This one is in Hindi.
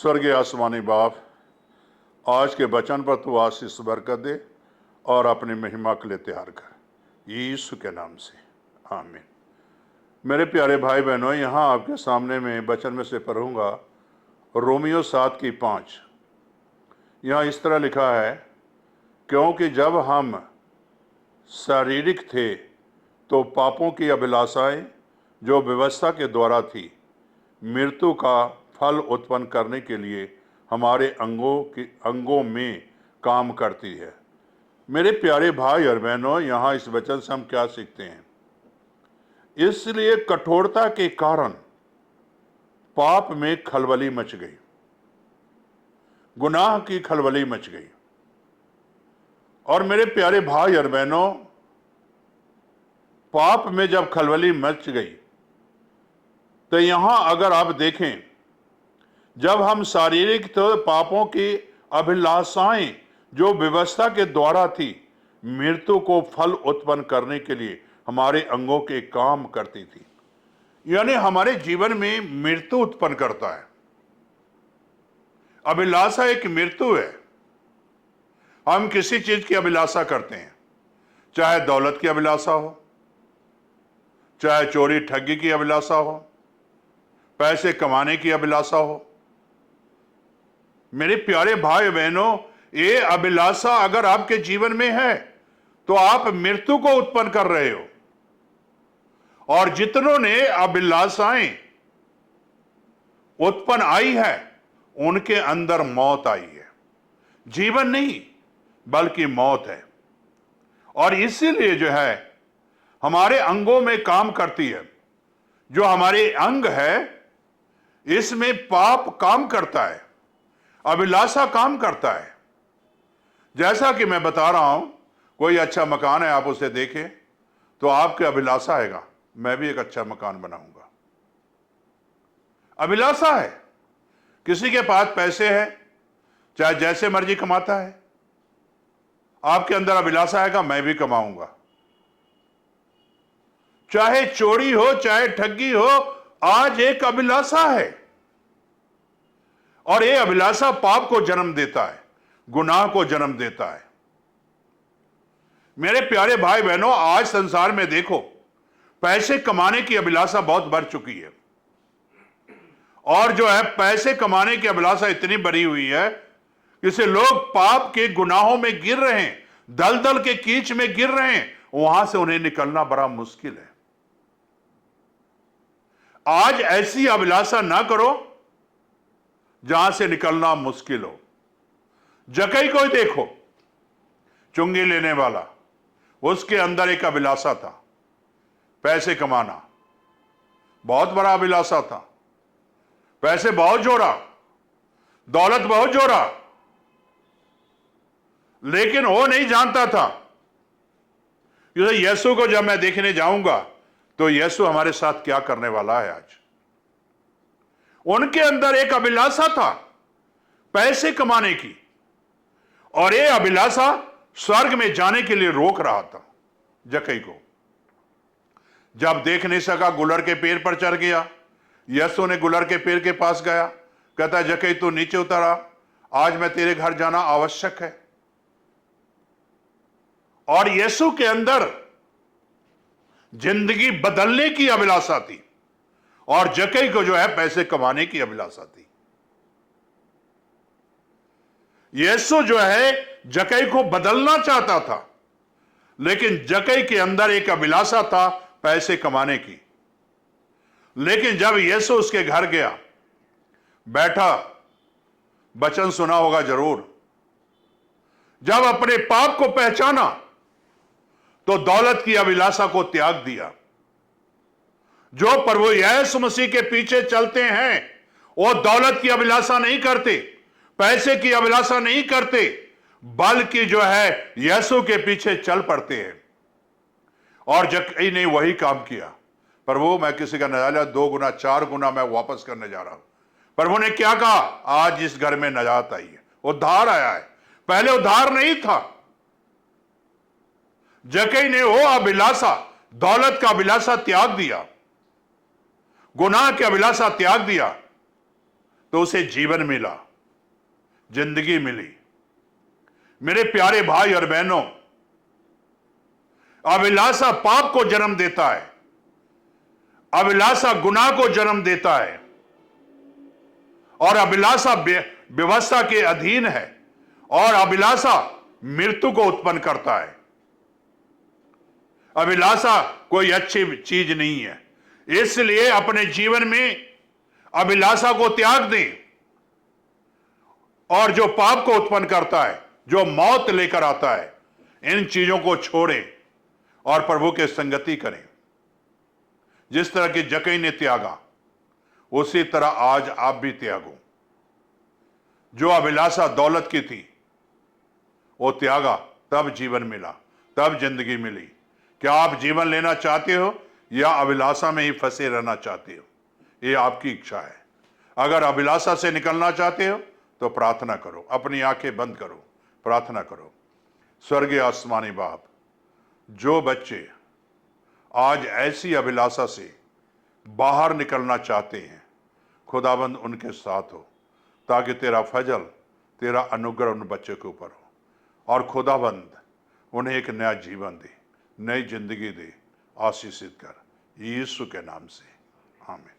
स्वर्गीय आसमानी बाप, आज के वचन पर तू आशीष बरकत दे और अपनी महिमा के लिए तैयार कर, यीशु के नाम से, आमीन। मेरे प्यारे भाई बहनों, यहाँ आपके सामने में वचन में से पढ़ूंगा रोमियो 7:5। यहाँ इस तरह लिखा है, क्योंकि जब हम शारीरिक थे तो पापों की अभिलाषाएं जो व्यवस्था के द्वारा थी, मृत्यु का फल उत्पन्न करने के लिए हमारे अंगों में काम करती है। मेरे प्यारे भाई और बहनों, यहाँ इस वचन से हम क्या सीखते हैं? इसलिए कठोरता के कारण पाप में खलबली मच गई, गुनाह की खलबली मच गई। और मेरे प्यारे भाई और बहनों, पाप में जब खलबली मच गई तो यहां अगर आप देखें, जब हम शारीरिक तो पापों की अभिलाषाएं जो व्यवस्था के द्वारा थी, मृत्यु को फल उत्पन्न करने के लिए हमारे अंगों के काम करती थी। यानी हमारे जीवन में मृत्यु उत्पन्न करता है। अभिलाषा एक मृत्यु है। हम किसी चीज की अभिलाषा करते हैं, चाहे दौलत की अभिलाषा हो, चाहे चोरी ठगी की अभिलाषा हो, पैसे कमाने की अभिलाषा हो। मेरे प्यारे भाई बहनों, ये अभिलाषा अगर आपके जीवन में है तो आप मृत्यु को उत्पन्न कर रहे हो। और जितनों ने अभिलाषाएं उत्पन्न आई है, उनके अंदर मौत आई है। जीवन नहीं बल्कि मौत है। और इसीलिए जो है हमारे अंगों में काम करती है। जो हमारे अंग है, इसमें पाप काम करता है, अभिलाषा काम करता है। जैसा कि मैं बता रहा हूं, कोई अच्छा मकान है, आप उसे देखें तो आपकी अभिलाषा आएगा, मैं भी एक अच्छा मकान बनाऊंगा। अभिलाषा है। किसी के पास पैसे है, चाहे जैसे मर्जी कमाता है, आपके अंदर अभिलाषा आएगा, मैं भी कमाऊंगा। चाहे चोरी हो, चाहे ठगी हो, आज एक अभिलाषा है। और यह अभिलाषा पाप को जन्म देता है, गुनाह को जन्म देता है। मेरे प्यारे भाई बहनों, आज संसार में देखो, पैसे कमाने की अभिलाषा बहुत बढ़ चुकी है। और जो है पैसे कमाने की अभिलाषा इतनी बढ़ी हुई है कि से लोग पाप के गुनाहों में गिर रहे हैं, दलदल के कीच में गिर रहे हैं, वहां से उन्हें निकलना बड़ा मुश्किल है। आज ऐसी अभिलाषा ना करो जहां से निकलना मुश्किल हो। जकई को देखो, चुंगी लेने वाला, उसके अंदर एक अभिलाषा था, पैसे कमाना, बहुत बड़ा अभिलाषा था। पैसे बहुत जोड़ा, दौलत बहुत जोड़ा, लेकिन वो नहीं जानता था कि यीशु को जब मैं देखने जाऊंगा तो यीशु हमारे साथ क्या करने वाला है। आज उनके अंदर एक अभिलाषा था पैसे कमाने की, और यह अभिलाषा स्वर्ग में जाने के लिए रोक रहा था जकई को। जब देख नहीं सका, गुलर के पेड़ पर चढ़ गया। यीशु ने गुलर के पेड़ के पास गया, कहता जकई तू नीचे उतरा, आज मैं तेरे घर जाना आवश्यक है। और यीशु के अंदर जिंदगी बदलने की अभिलाषा थी, और जकई को जो है पैसे कमाने की अभिलाषा थी। यीशु जो है जकई को बदलना चाहता था, लेकिन जकई के अंदर एक अभिलाषा था पैसे कमाने की। लेकिन जब यीशु उसके घर गया, बैठा, वचन सुना होगा जरूर, जब अपने पाप को पहचाना तो दौलत की अभिलाषा को त्याग दिया। जो प्रभु यीशु मसीह के पीछे चलते हैं, वो दौलत की अभिलाषा नहीं करते, पैसे की अभिलाषा नहीं करते, बल्कि जो है यीशु के पीछे चल पड़ते हैं। और जकई ने वही काम किया। प्रभु मैं किसी का नजारा 2 गुना 4 गुना मैं वापस करने जा रहा हूं। प्रभु ने क्या कहा? आज इस घर में नजात आई है, उद्धार आया है। पहले उद्धार नहीं था। जकई ने वो अभिलाषा, दौलत का अभिलाषा त्याग दिया, गुनाह की अभिलाषा त्याग दिया, तो उसे जीवन मिला, जिंदगी मिली। मेरे प्यारे भाई और बहनों, अभिलाषा पाप को जन्म देता है, अभिलाषा गुनाह को जन्म देता है, और अभिलाषा व्यवस्था के अधीन है, और अभिलाषा मृत्यु को उत्पन्न करता है। अभिलाषा कोई अच्छी चीज नहीं है। इसलिए अपने जीवन में अभिलाषा को त्याग दें, और जो पाप को उत्पन्न करता है, जो मौत लेकर आता है, इन चीजों को छोड़ें और प्रभु के संगति करें। जिस तरह की जक्कई ने त्यागा, उसी तरह आज आप भी त्यागो। जो अभिलाषा दौलत की थी वो त्यागा, तब जीवन मिला, तब जिंदगी मिली। क्या आप जीवन लेना चाहते हो या अभिलाषा में ही फंसे रहना चाहते हो? ये आपकी इच्छा है। अगर अभिलाषा से निकलना चाहते हो तो प्रार्थना करो, अपनी आंखें बंद करो, प्रार्थना करो। स्वर्गीय आसमानी बाप, जो बच्चे आज ऐसी अभिलाषा से बाहर निकलना चाहते हैं, खुदाबंद उनके साथ हो, ताकि तेरा फजल, तेरा अनुग्रह उन बच्चों के ऊपर हो, और खुदाबंद उन्हें एक नया जीवन दे, नई जिंदगी दे, आशीषित कर, यीशु के नाम से, आमीन।